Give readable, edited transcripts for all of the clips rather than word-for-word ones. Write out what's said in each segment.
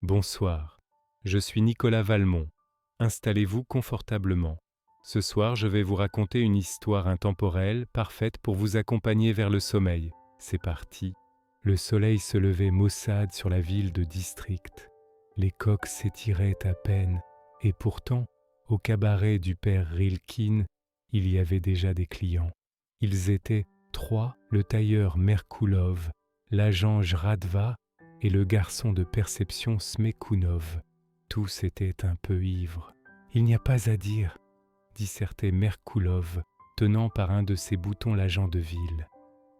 Bonsoir, je suis Nicolas Valmont. Installez-vous confortablement. Ce soir, je vais vous raconter une histoire intemporelle, parfaite pour vous accompagner vers le sommeil. C'est parti. Le soleil se levait maussade sur la ville de District. Les coqs s'étiraient à peine, et pourtant, au cabaret du père Rilkin, il y avait déjà des clients. Ils étaient 3, le tailleur Merkoulov, l'agent Jradva et le garçon de perception Smekhounov. Tous étaient un peu ivres. Il n'y a pas à dire, dissertait Merkoulov, tenant par un de ses boutons l'agent de ville.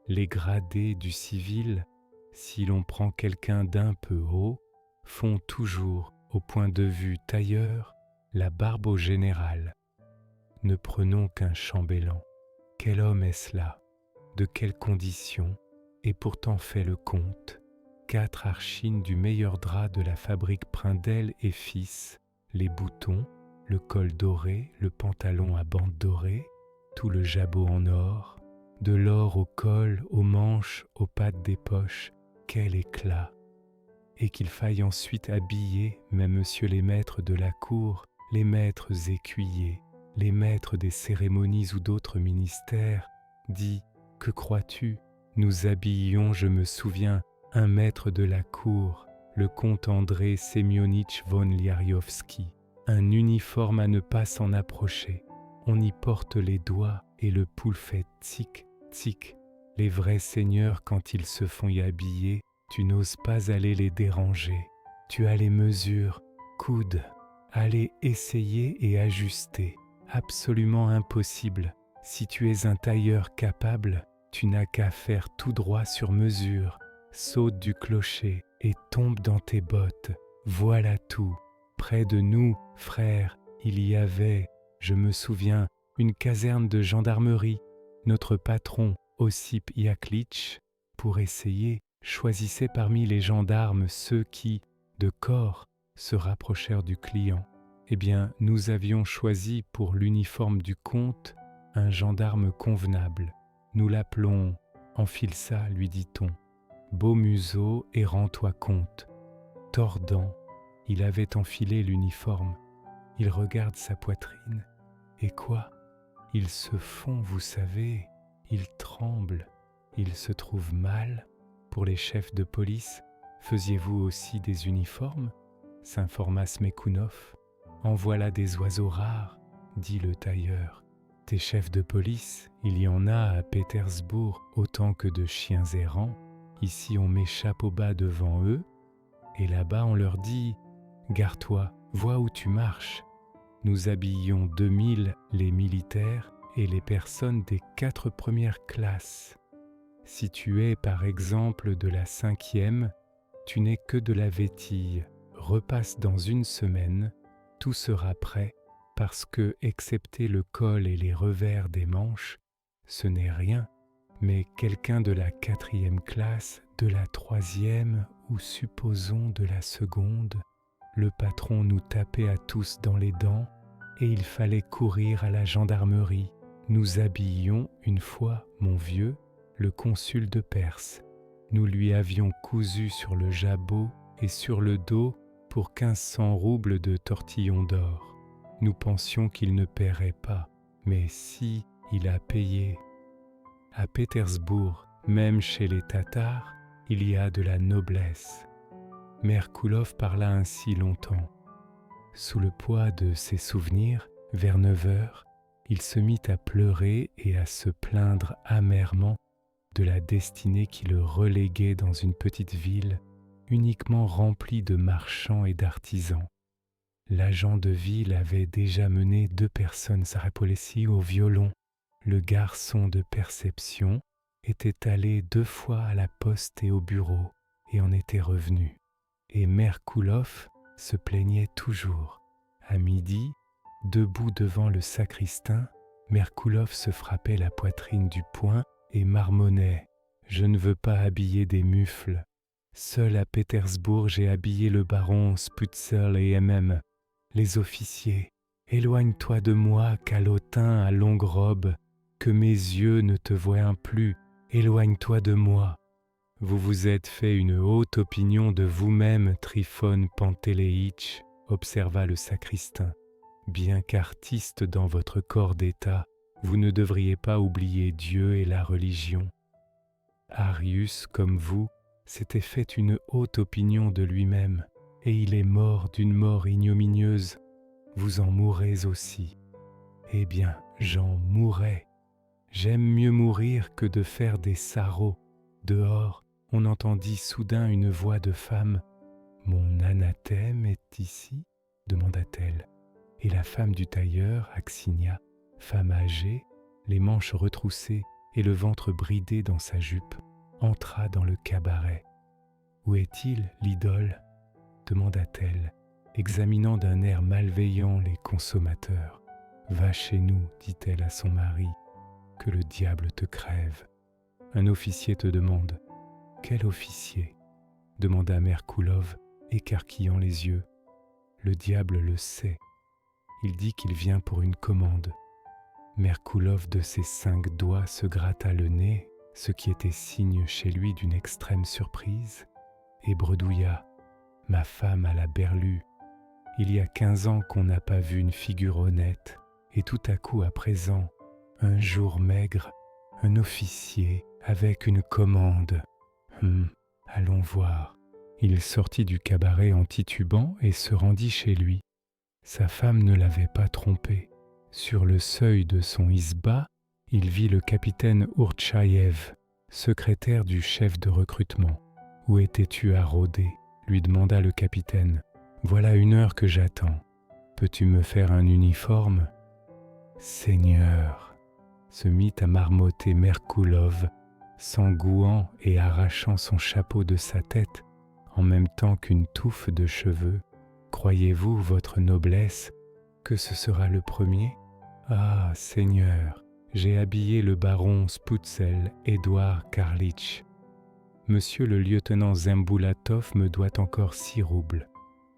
Les gradés du civil, si l'on prend quelqu'un d'un peu haut, font toujours, au point de vue tailleur, la barbe au général. Ne prenons qu'un chambellan. Quel homme est-ce là? De quelles conditions? Et pourtant fait le compte. 4 archines du meilleur drap de la fabrique Prindel et Fils, les boutons, le col doré, le pantalon à bandes dorées, tout le jabot en or, de l'or au col, aux manches, aux pattes des poches, quel éclat! Et qu'il faille ensuite habiller, même monsieur les maîtres de la cour, les maîtres écuyers, les maîtres des cérémonies ou d'autres ministères, dis, que crois-tu? Nous habillions, je me souviens, un maître de la cour, le comte André Semyonitch von Liariovski, un uniforme à ne pas s'en approcher. On y porte les doigts et le pouls fait tic, tic. Les vrais seigneurs, quand ils se font y habiller, tu n'oses pas aller les déranger. Tu as les mesures, coudes, aller essayer et ajuster. Absolument impossible. Si tu es un tailleur capable, tu n'as qu'à faire tout droit sur mesure. Saute du clocher et tombe dans tes bottes. Voilà tout. Près de nous, frère, il y avait, je me souviens, une caserne de gendarmerie. Notre patron, Ossip Yaklitch, pour essayer, choisissait parmi les gendarmes ceux qui, de corps, se rapprochèrent du client. Eh bien, nous avions choisi pour l'uniforme du comte un gendarme convenable. Nous l'appelons « Enfile ça », lui dit-on. Beau museau et rends-toi compte. Tordant, il avait enfilé l'uniforme. Il regarde sa poitrine. Et quoi? Il se fond, vous savez, il tremble, il se trouve mal. Pour les chefs de police, faisiez-vous aussi des uniformes? S'informa Smekhounov. En voilà des oiseaux rares, dit le tailleur. Des chefs de police, il y en a à Pétersbourg autant que de chiens errants. Ici on m'échappe au bas devant eux, et là-bas on leur dit « Gare-toi, vois où tu marches ». Nous habillons 2000 les militaires et les personnes des 4 premières classes. Si tu es par exemple de la 5e, tu n'es que de la vétille. Repasse dans une semaine, tout sera prêt parce que, excepté le col et les revers des manches, ce n'est rien. Mais quelqu'un de la 4e classe, de la 3e ou supposons de la 2e, le patron nous tapait à tous dans les dents et il fallait courir à la gendarmerie. Nous habillions une fois, mon vieux, le consul de Perse. Nous lui avions cousu sur le jabot et sur le dos pour 1500 roubles de tortillons d'or. Nous pensions qu'il ne paierait pas, mais si, il a payé. À Pétersbourg, même chez les Tatars, il y a de la noblesse. Merkoulov parla ainsi longtemps. Sous le poids de ses souvenirs, vers 9 heures, il se mit à pleurer et à se plaindre amèrement de la destinée qui le reléguait dans une petite ville uniquement remplie de marchands et d'artisans. L'agent de ville avait déjà mené 2 personnes Sarapolessi au violon. Le garçon de perception était allé 2 fois à la poste et au bureau et en était revenu. Et Merkoulov se plaignait toujours. À midi, debout devant le sacristain, Merkoulov se frappait la poitrine du poing et marmonnait « Je ne veux pas habiller des mufles. Seul à Pétersbourg, j'ai habillé le baron Sputzel et MM. Les officiers, éloigne-toi de moi, calotin à longue robe, que mes yeux ne te voient plus, éloigne-toi de moi. Vous vous êtes fait une haute opinion de vous-même, Trifone Pantéléitch, observa le sacristain. Bien qu'artiste dans votre corps d'état, vous ne devriez pas oublier Dieu et la religion. Arius, comme vous, s'était fait une haute opinion de lui-même, et il est mort d'une mort ignominieuse. Vous en mourrez aussi. Eh bien, j'en mourrai. J'aime mieux mourir que de faire des sarraux. Dehors, on entendit soudain une voix de femme. « Mon anathème est ici ?» demanda-t-elle. Et la femme du tailleur, Axinia, femme âgée, les manches retroussées et le ventre bridé dans sa jupe, entra dans le cabaret. « Où est-il, l'idole ?» demanda-t-elle, examinant d'un air malveillant les consommateurs. « Va chez nous, dit-elle à son mari, que le diable te crève. Un officier te demande. »« Quel officier ?» demanda Merkoulov, écarquillant les yeux. « Le diable le sait. Il dit qu'il vient pour une commande. » Merkoulov de ses 5 doigts se gratta le nez, ce qui était signe chez lui d'une extrême surprise, et bredouilla. « Ma femme a la berlue. Il y a 15 ans qu'on n'a pas vu une figure honnête, et tout à coup à présent, un jour maigre, un officier avec une commande. Allons voir. » Il sortit du cabaret en titubant et se rendit chez lui. Sa femme ne l'avait pas trompé. Sur le seuil de son isba, il vit le capitaine Ourtchaïev, secrétaire du chef de recrutement. « Où étais-tu à rôder ?» lui demanda le capitaine. « Voilà 1 heure que j'attends. Peux-tu me faire un uniforme ?»« Seigneur !» se mit à marmotter Merkoulov, s'engouant et arrachant son chapeau de sa tête, en même temps qu'une touffe de cheveux. « Croyez-vous, votre noblesse, que ce sera le premier ? Ah, Seigneur, j'ai habillé le baron Sputzel, Édouard Karlitch. Monsieur le lieutenant Zemboulatov me doit encore 6 roubles.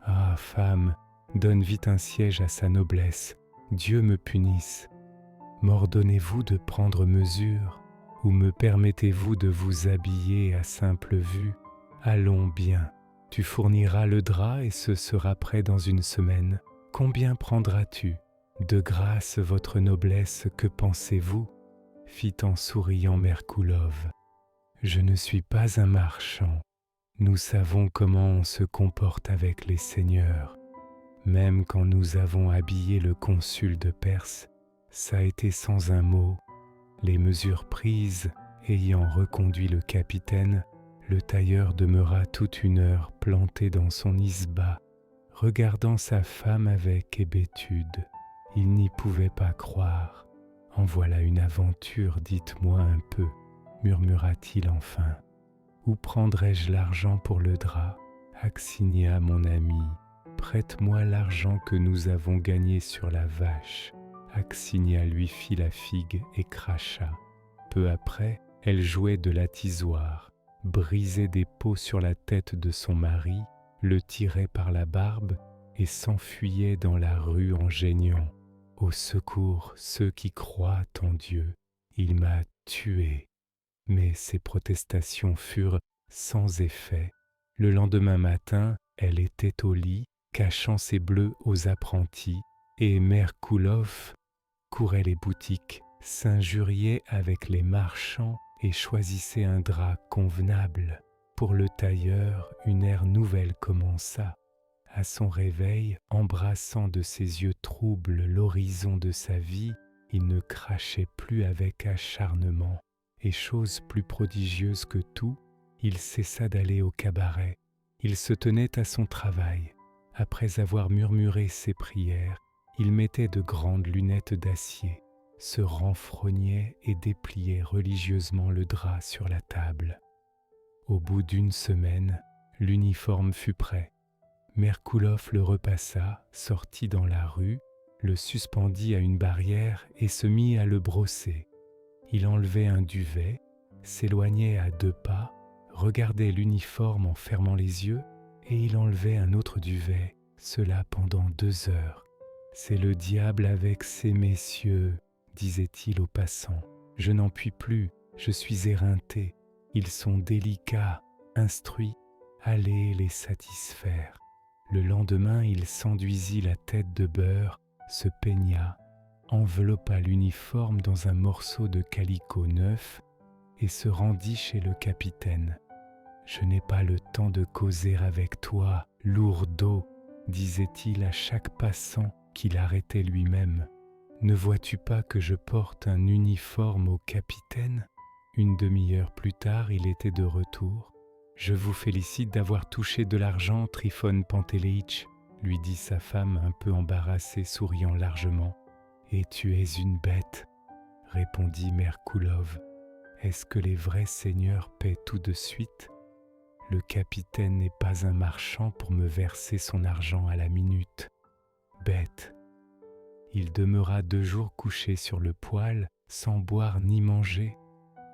Ah, femme, donne vite un siège à sa noblesse. Dieu me punisse. M'ordonnez-vous de prendre mesure, ou me permettez-vous de vous habiller à simple vue ? Allons bien, tu fourniras le drap et ce sera prêt dans 1 semaine. Combien prendras-tu ? De grâce, votre noblesse, que pensez-vous ? Fit en souriant Merkoulov. Je ne suis pas un marchand. Nous savons comment on se comporte avec les seigneurs. Même quand nous avons habillé le consul de Perse, ça a été sans un mot. Les mesures prises, ayant reconduit le capitaine, le tailleur demeura toute 1 heure planté dans son isba, regardant sa femme avec hébétude. Il n'y pouvait pas croire. « En voilà une aventure, dites-moi un peu, » murmura-t-il enfin. « Où prendrais-je l'argent pour le drap ? Axinia, mon ami, prête-moi l'argent que nous avons gagné sur la vache. » Axinia lui fit la figue et cracha. Peu après, elle jouait de la tisoire, brisait des pots sur la tête de son mari, le tirait par la barbe et s'enfuyait dans la rue en geignant. « Au secours, ceux qui croient en Dieu, il m'a tué. » Mais ses protestations furent sans effet. Le lendemain matin, elle était au lit, cachant ses bleus aux apprentis, et Merkoulov courait les boutiques, s'injuriait avec les marchands et choisissait un drap convenable. Pour le tailleur, une ère nouvelle commença. À son réveil, embrassant de ses yeux troubles l'horizon de sa vie, il ne crachait plus avec acharnement. Et chose plus prodigieuse que tout, il cessa d'aller au cabaret. Il se tenait à son travail. Après avoir murmuré ses prières, il mettait de grandes lunettes d'acier, se renfrognait et dépliait religieusement le drap sur la table. Au bout d'1 semaine, l'uniforme fut prêt. Merkoulov le repassa, sortit dans la rue, le suspendit à une barrière et se mit à le brosser. Il enlevait un duvet, s'éloignait à 2 pas, regardait l'uniforme en fermant les yeux, et il enlevait un autre duvet, cela pendant 2 heures. « C'est le diable avec ces messieurs, » disait-il aux passants. « Je n'en puis plus, je suis éreinté. Ils sont délicats, instruits, allez les satisfaire. Le lendemain, il s'enduisit la tête de beurre, se peigna, enveloppa l'uniforme dans un morceau de calicot neuf et se rendit chez le capitaine. « Je n'ai pas le temps de causer avec toi, lourdeau, disait-il à chaque passant qu'il arrêtait lui-même. Ne vois-tu pas que je porte un uniforme au capitaine ?» Une demi-heure plus tard, il était de retour. « Je vous félicite d'avoir touché de l'argent, Trifone Pantéléitch, » lui dit sa femme un peu embarrassée, souriant largement. « Et tu es une bête, » répondit Merkoulov. « Est-ce que les vrais seigneurs paient tout de suite ? Le capitaine n'est pas un marchand pour me verser son argent à la minute. Bête. » Il demeura 2 jours couché sur le poêle, sans boire ni manger,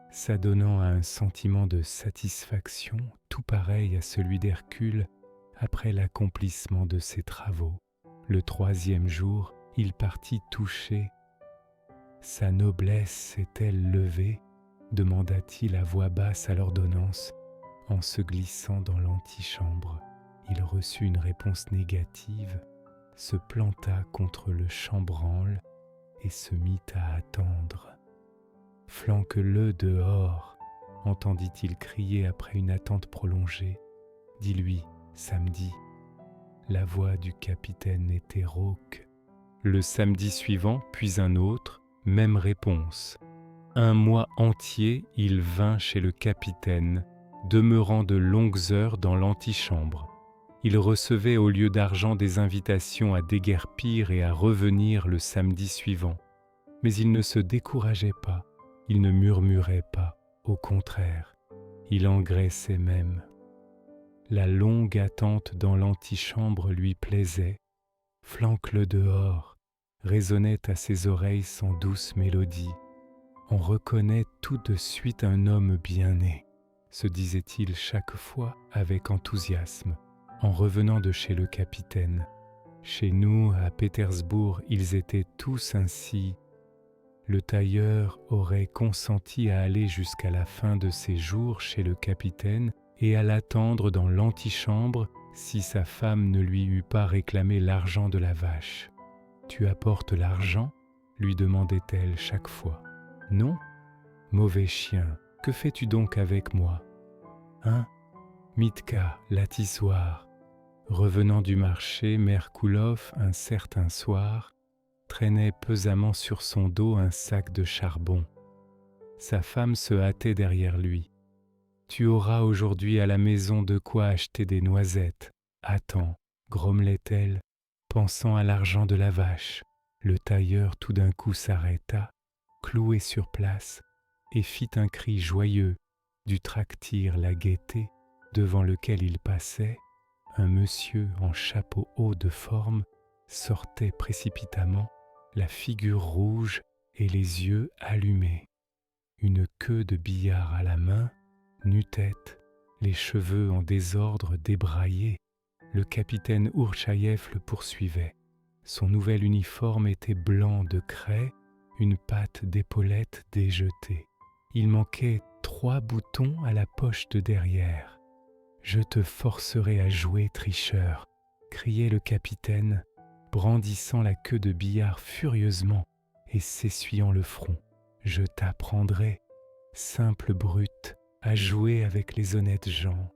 s'adonnant à un sentiment de satisfaction tout pareil à celui d'Hercule après l'accomplissement de ses travaux. Le 3e jour, il partit touché. « Sa noblesse s'est-elle levée ?» demanda-t-il à voix basse à l'ordonnance, en se glissant dans l'antichambre. Il reçut une réponse négative, se planta contre le chambranle et se mit à attendre. « Flanque-le dehors !» entendit-il crier après une attente prolongée. « Dis-lui, samedi. » La voix du capitaine était rauque. Le samedi suivant, puis un autre, même réponse. 1 mois entier, il vint chez le capitaine, demeurant de longues heures dans l'antichambre. Il recevait au lieu d'argent des invitations à déguerpir et à revenir le samedi suivant. Mais il ne se décourageait pas, il ne murmurait pas, au contraire, il engraissait même. La longue attente dans l'antichambre lui plaisait. « Flanque-le dehors !» résonnait à ses oreilles sans douce mélodie. « On reconnaît tout de suite un homme bien né », se disait-il chaque fois avec enthousiasme, en revenant de chez le capitaine. Chez nous, à Pétersbourg, ils étaient tous ainsi. Le tailleur aurait consenti à aller jusqu'à la fin de ses jours chez le capitaine et à l'attendre dans l'antichambre si sa femme ne lui eût pas réclamé l'argent de la vache. « Tu apportes l'argent ?» lui demandait-elle chaque fois. « Non ? Mauvais chien, que fais-tu donc avec moi ? Hein ? Mitka, l'atissoir. » Revenant du marché, Merkoulov, un certain soir, traînait pesamment sur son dos un sac de charbon. Sa femme se hâtait derrière lui. « Tu auras aujourd'hui à la maison de quoi acheter des noisettes. Attends, » grommelait-elle, pensant à l'argent de la vache. Le tailleur tout d'un coup s'arrêta, cloué sur place, et fit un cri joyeux, dut tractir la gaieté devant lequel il passait. Un monsieur en chapeau haut de forme sortait précipitamment, la figure rouge et les yeux allumés. Une queue de billard à la main, nu-tête, les cheveux en désordre débraillés, le capitaine Ourchaïev le poursuivait. Son nouvel uniforme était blanc de craie, une patte d'épaulette déjetée. Il manquait 3 boutons à la poche de derrière. « Je te forcerai à jouer, tricheur !» criait le capitaine, brandissant la queue de billard furieusement et s'essuyant le front. « Je t'apprendrai, simple brute, à jouer avec les honnêtes gens.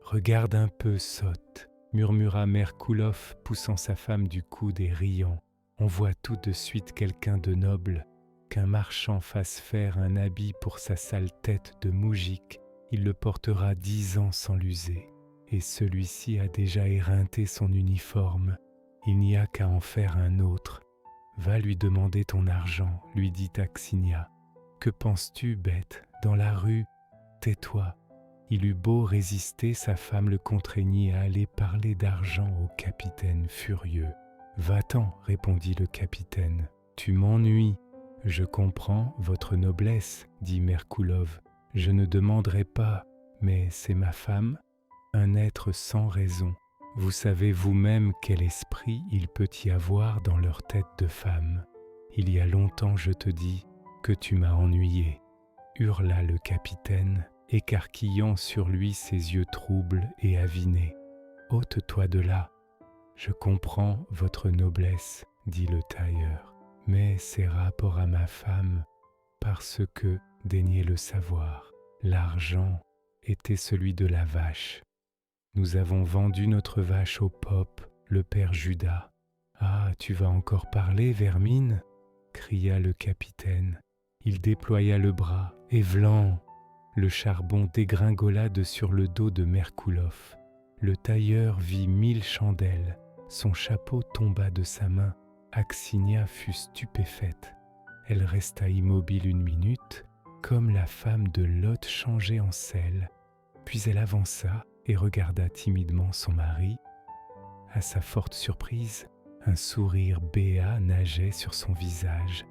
Regarde un peu, sotte !» murmura Merkoulov, poussant sa femme du coude et riant. « On voit tout de suite quelqu'un de noble. Qu'un marchand fasse faire un habit pour sa sale tête de moujik, il le portera 10 ans sans l'user. Et celui-ci a déjà éreinté son uniforme. Il n'y a qu'à en faire un autre. Va lui demander ton argent, lui dit Axinia. Que penses-tu, bête, dans la rue? Tais-toi. » Il eut beau résister, sa femme le contraignit à aller parler d'argent au capitaine furieux. « Va-t'en, répondit le capitaine. Tu m'ennuies. Je comprends votre noblesse, dit Merkoulov. Je ne demanderai pas, mais c'est ma femme, un être sans raison. Vous savez vous-même quel esprit il peut y avoir dans leur tête de femme. Il y a longtemps, je te dis, que tu m'as ennuyé, hurla le capitaine, écarquillant sur lui ses yeux troubles et avinés. « Ôte-toi de là. Je comprends votre noblesse, dit le tailleur, mais c'est rapport à ma femme, parce que, daignez le savoir, l'argent était celui de la vache. Nous avons vendu notre vache au Pope, le père Judas. »« Ah, tu vas encore parler, vermine » cria le capitaine. Il déploya le bras, et vlan ! Le charbon dégringola de sur le dos de Merkulov. Le tailleur vit 1000 chandelles. Son chapeau tomba de sa main. Axinia fut stupéfaite. Elle resta immobile 1 minute, comme la femme de Lot changée en sel. Puis elle avança et regarda timidement son mari. À sa forte surprise, un sourire béat nageait sur son visage.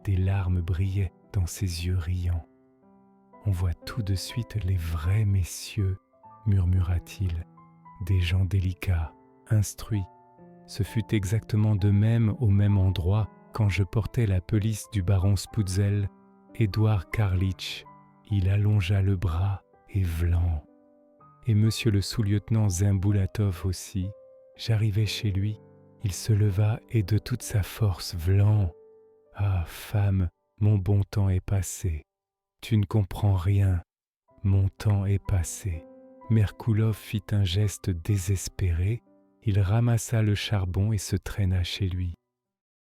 Des larmes brillaient dans ses yeux riants. « On voit tout de suite les vrais messieurs, » murmura-t-il. « Des gens délicats, instruits. Ce fut exactement de même au même endroit quand je portais la pelisse du baron Sputzel, Édouard Karlitch. Il allongea le bras et vlan. Et monsieur le sous-lieutenant Zimboulatov aussi. J'arrivai chez lui. Il se leva et de toute sa force vlan. Ah, femme, mon bon temps est passé. Tu ne comprends rien. Mon temps est passé. » Merkulov fit un geste désespéré. Il ramassa le charbon et se traîna chez lui.